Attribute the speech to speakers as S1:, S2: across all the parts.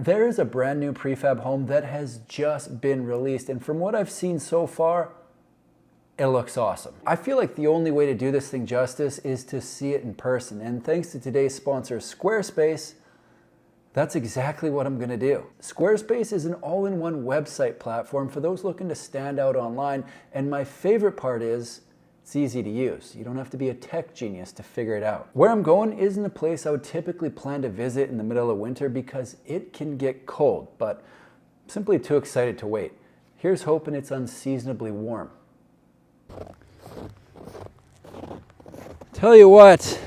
S1: There is a brand new prefab home that has just been released, and from what I've seen so far, it looks awesome. I feel like the only way to do this thing justice is to see it in person, and thanks to today's sponsor, Squarespace, that's exactly what I'm gonna do. Squarespace is an all-in-one website platform for those looking to stand out online, and my favorite part is it's easy to use. You don't have to be a tech genius to figure it out. Where I'm going isn't a place I would typically plan to visit in the middle of winter because it can get cold, but I'm simply too excited to wait. Here's hoping it's unseasonably warm. Tell you what,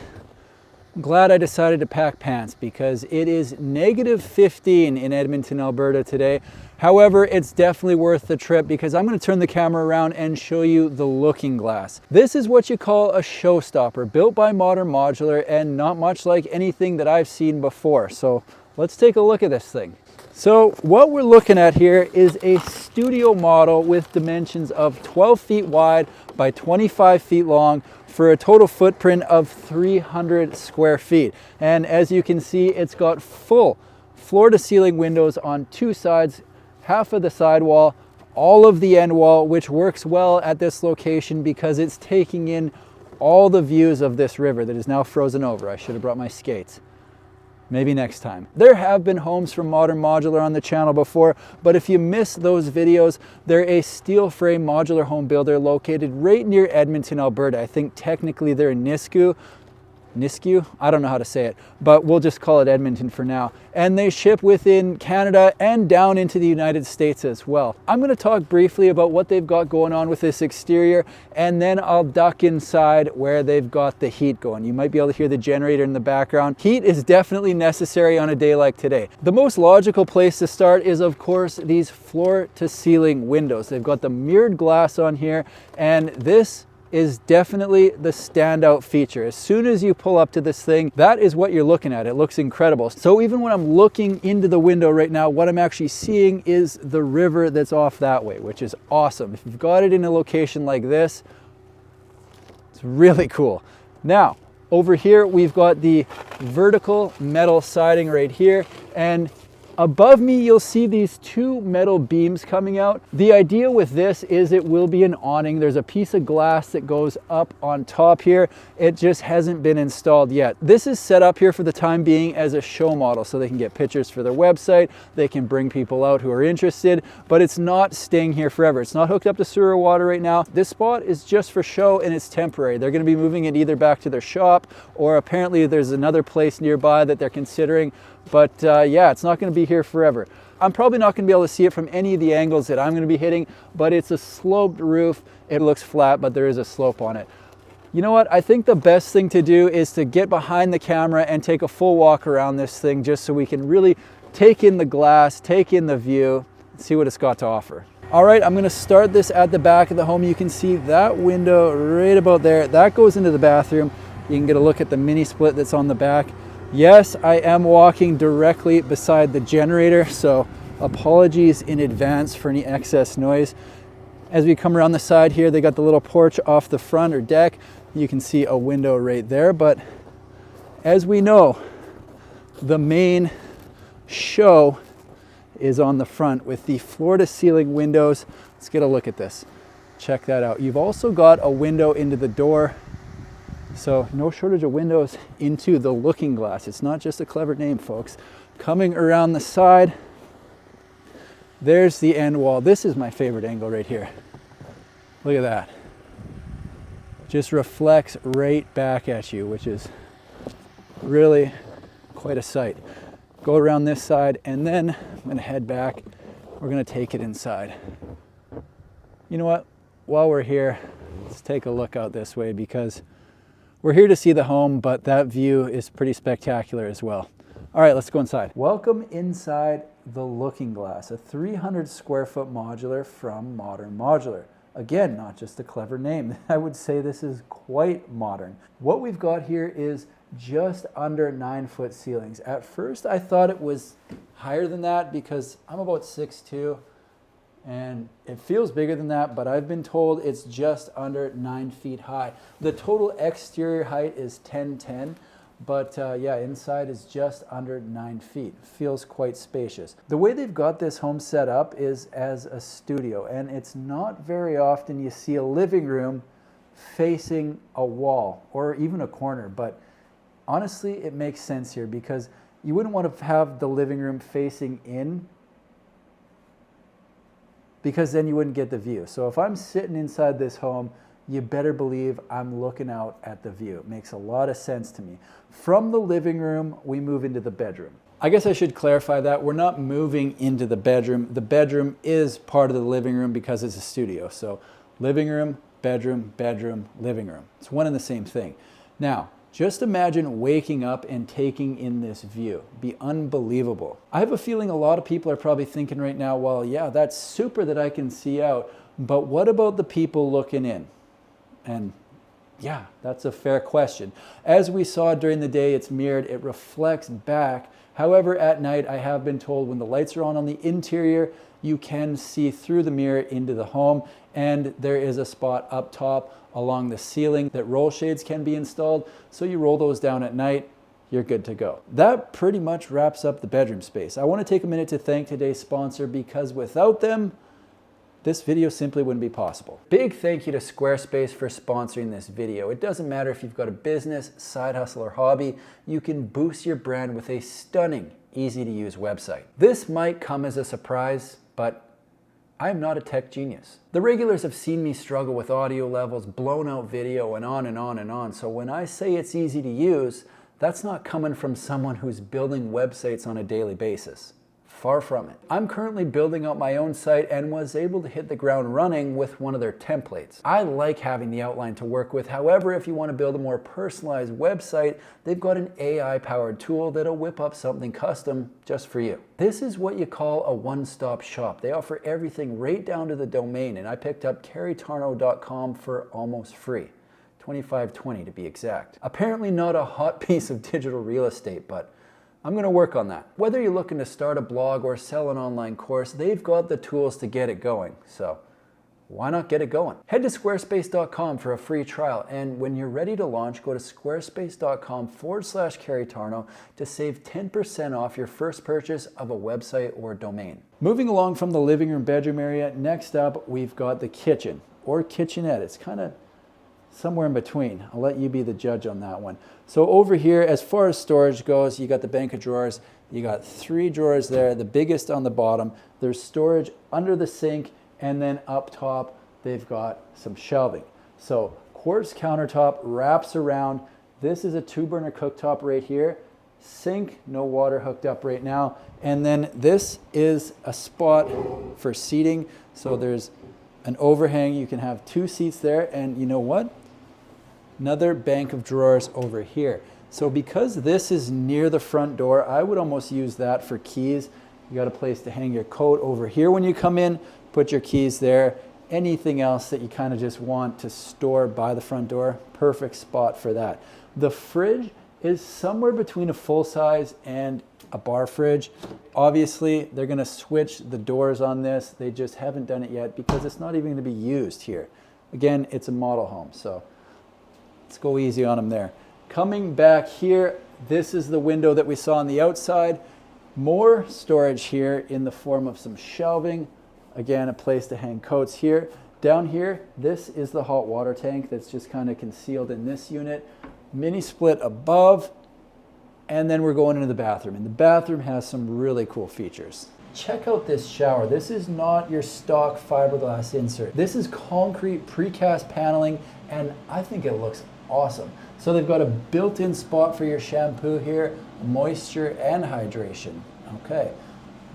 S1: I'm glad I decided to pack pants because it is -15 in Edmonton, Alberta today. However, it's definitely worth the trip because I'm going to turn the camera around and show you the looking glass. This is what you call a showstopper, built by Modern Modular and not much like anything that I've seen before. So let's take a look at this thing. So what we're looking at here is a studio model with dimensions of 12 feet wide by 25 feet long for a total footprint of 300 square feet. And as you can see, it's got full floor to ceiling windows on two sides, half of the side wall, all of the end wall, which works well at this location because it's taking in all the views of this river that is now frozen over. I should have brought my skates. Maybe next time. There have been homes from Modern Modular on the channel before, but if you miss those videos, they're a steel frame modular home builder located right near Edmonton, Alberta. I think technically they're in Nisku. I don't know how to say it, but we'll just call it Edmonton for now. And they ship within Canada and down into the United States as well. I'm going to talk briefly about what they've got going on with this exterior, and then I'll duck inside where they've got the heat going. You might be able to hear the generator in the background. Heat is definitely necessary on a day like today. The most logical place to start is, of course, these floor to ceiling windows. They've got the mirrored glass on here, and this is definitely the standout feature. As soon as you pull up to this thing, that is what you're looking at. It looks incredible. So even when I'm looking into the window right now, what I'm actually seeing is the river that's off that way, which is awesome. If you've got it in a location like this, it's really cool. Now, over here, we've got the vertical metal siding right here, and above me, you'll see these two metal beams coming out. The idea with this is it will be an awning. There's a piece of glass that goes up on top here. It just hasn't been installed yet. This is set up here for the time being as a show model so they can get pictures for their website. They can bring people out who are interested, but it's not staying here forever. It's not hooked up to sewer water right now. This spot is just for show and it's temporary. They're going to be moving it either back to their shop, or apparently there's another place nearby that they're considering. But yeah, it's not going to be here forever. I'm probably not going to be able to see it from any of the angles that I'm going to be hitting, but it's a sloped roof. It looks flat, but there is a slope on it. You know what? I think the best thing to do is to get behind the camera and take a full walk around this thing just so we can really take in the glass, take in the view, and see what it's got to offer. All right, I'm going to start this at the back of the home. You can see that window right about there. That goes into the bathroom. You can get a look at the mini split that's on the back. Yes, I am walking directly beside the generator, so apologies in advance for any excess noise. As we come around the side here, they got the little porch off the front or deck. You can see a window right there, but as we know, the main show is on the front with the floor to ceiling windows. Let's get a look at this. Check that out. You've also got a window into the door. So no shortage of windows into the looking glass. It's not just a clever name, folks. Coming around the side, there's the end wall. This is my favorite angle right here. Look at that. Just reflects right back at you, which is really quite a sight. Go around this side, and then I'm gonna head back. We're gonna take it inside. You know what? While we're here, let's take a look out this way because we're here to see the home, but that view is pretty spectacular as well. All right, let's go inside. Welcome inside the looking glass, a 300 square foot modular from Modern Modular. Again, not just a clever name. I would say this is quite modern. What we've got here is just under 9-foot ceilings. At first, I thought it was higher than that because I'm about 6'2", and it feels bigger than that, but I've been told it's just under 9 feet high. The total exterior height is 10'10", But yeah, inside is just under 9 feet. Feels quite spacious. The way they've got this home set up is as a studio, and it's not very often you see a living room facing a wall or even a corner, but honestly, it makes sense here because you wouldn't want to have the living room facing in, because then you wouldn't get the view. So if I'm sitting inside this home, you better believe I'm looking out at the view. It makes a lot of sense to me. From the living room, we move into the bedroom. I guess I should clarify that we're not moving into the bedroom. The bedroom is part of the living room because it's a studio. So living room, bedroom, bedroom, living room. It's one and the same thing. Now, just imagine waking up and taking in this view. It'd be unbelievable. I have a feeling a lot of people are probably thinking right now, well, yeah, that's super that I can see out, but what about the people looking in? And yeah, that's a fair question. As we saw during the day, it's mirrored, it reflects back. However, at night, I have been told when the lights are on the interior, you can see through the mirror into the home, and there is a spot up top along the ceiling that roll shades can be installed. So you roll those down at night, you're good to go. That pretty much wraps up the bedroom space. I want to take a minute to thank today's sponsor because without them, this video simply wouldn't be possible. Big thank you to Squarespace for sponsoring this video. It doesn't matter if you've got a business, side hustle, or hobby, you can boost your brand with a stunning, easy to use website. This might come as a surprise, but I'm not a tech genius. The regulars have seen me struggle with audio levels, blown out video, and on and on and on. So when I say it's easy to use, that's not coming from someone who's building websites on a daily basis. Far from it. I'm currently building out my own site and was able to hit the ground running with one of their templates. I like having the outline to work with. However, if you want to build a more personalized website, they've got an AI-powered tool that'll whip up something custom just for you. This is what you call a one-stop shop. They offer everything right down to the domain, and I picked up careytarno.com for almost free. $25.20 to be exact. Apparently not a hot piece of digital real estate, but I'm going to work on that. Whether you're looking to start a blog or sell an online course, they've got the tools to get it going. So why not get it going? Head to squarespace.com for a free trial. And when you're ready to launch, go to squarespace.com/careytarno to save 10% off your first purchase of a website or domain. Moving along from the living room bedroom area, next up, we've got the kitchen or kitchenette. It's kind of somewhere in between. I'll let you be the judge on that one. So over here, as far as storage goes, you got the bank of drawers. You got 3 drawers there, the biggest on the bottom. There's storage under the sink, and then up top, they've got some shelving. So quartz countertop wraps around. This is a 2-burner cooktop right here. Sink, no water hooked up right now. And then this is a spot for seating. So there's an overhang. You can have 2 seats there, and you know what? Another bank of drawers over here. So because this is near the front door, I would almost use that for keys. You got a place to hang your coat over here when you come in, put your keys there. Anything else that you kind of just want to store by the front door, perfect spot for that. The fridge is somewhere between a full size and a bar fridge. Obviously, they're gonna switch the doors on this. They just haven't done it yet because it's not even gonna be used here. Again, it's a model home, so let's go easy on them there. Coming back here, this is the window that we saw on the outside. More storage here in the form of some shelving. Again, a place to hang coats here. Down here, this is the hot water tank that's just kind of concealed in this unit. Mini split above, and then we're going into the bathroom. And the bathroom has some really cool features. Check out this shower. This is not your stock fiberglass insert. This is concrete precast paneling, and I think it looks awesome. So they've got a built-in spot for your shampoo here, moisture and hydration. Okay,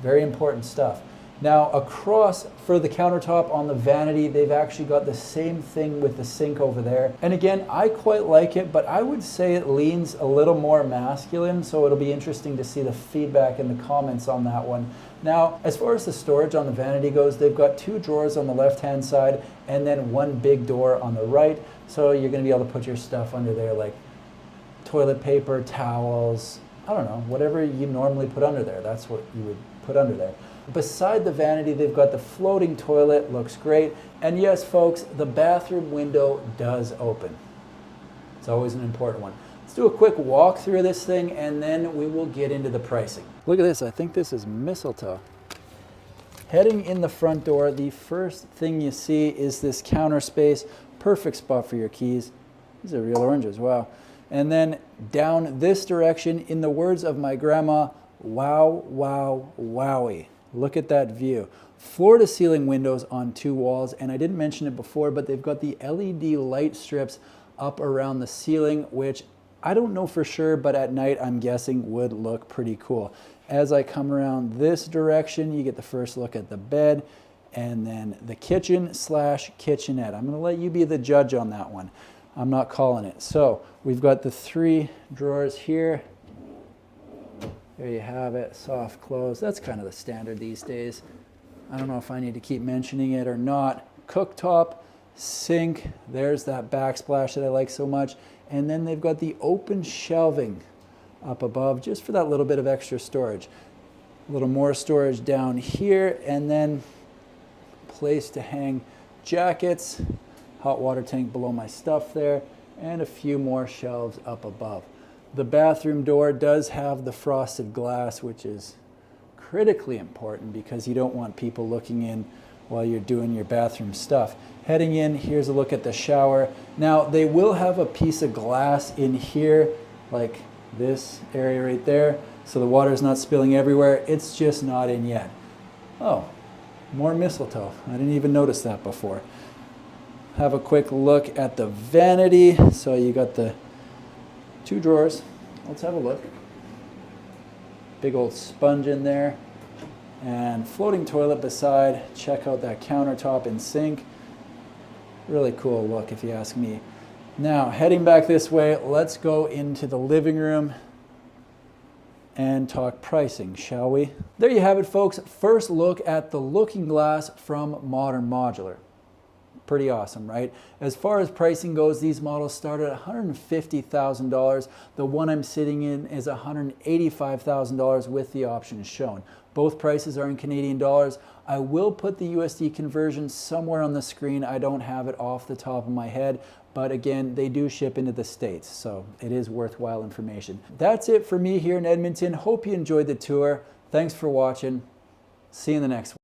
S1: very important stuff. Now across for the countertop on the vanity, they've actually got the same thing with the sink over there. And again, I quite like it, but I would say it leans a little more masculine, so it'll be interesting to see the feedback in the comments on that one. Now, as far as the storage on the vanity goes, they've got 2 drawers on the left-hand side and then 1 big door on the right. So you're gonna be able to put your stuff under there like toilet paper, towels, I don't know, whatever you normally put under there. That's what you would put under there. Beside the vanity, they've got the floating toilet, looks great. And yes, folks, the bathroom window does open. It's always an important one. Let's do a quick walk through this thing and then we will get into the pricing. Look at this, I think this is mistletoe. Heading in the front door, the first thing you see is this counter space. Perfect spot for your keys. These are real oranges, wow. And then down this direction, in the words of my grandma, wow, wow, wowie. Look at that view. Floor to ceiling windows on 2 walls, and I didn't mention it before, but they've got the LED light strips up around the ceiling, which I don't know for sure, but at night I'm guessing would look pretty cool. As I come around this direction, you get the first look at the bed, and then the kitchen slash kitchenette. I'm gonna let you be the judge on that one. I'm not calling it. So we've got the 3 drawers here. There you have it, soft close. That's kind of the standard these days. I don't know if I need to keep mentioning it or not. Cooktop, sink, there's that backsplash that I like so much. And then they've got the open shelving up above just for that little bit of extra storage. A little more storage down here, and then place to hang jackets, hot water tank below my stuff there, and a few more shelves up above. The bathroom door does have the frosted glass, which is critically important because you don't want people looking in while you're doing your bathroom stuff. Heading in, here's a look at the shower. Now, they will have a piece of glass in here, like this area right there, so the water is not spilling everywhere. It's just not in yet. Oh, more mistletoe. I didn't even notice that before. Have a quick look at the vanity. So you got the 2 drawers. Let's have a look. Big old sponge in there. And floating toilet beside. Check out that countertop and sink. Really cool look if you ask me. Now, heading back this way, let's go into the living room and talk pricing, shall we? There you have it, folks. First look at the looking glass from Modern Modular. Pretty awesome, right? As far as pricing goes, these models start at $150,000. The one I'm sitting in is $185,000 with the options shown. Both prices are in Canadian dollars. I will put the USD conversion somewhere on the screen. I don't have it off the top of my head, but again, they do ship into the States, so it is worthwhile information. That's it for me here in Edmonton. Hope you enjoyed the tour. Thanks for watching. See you in the next one.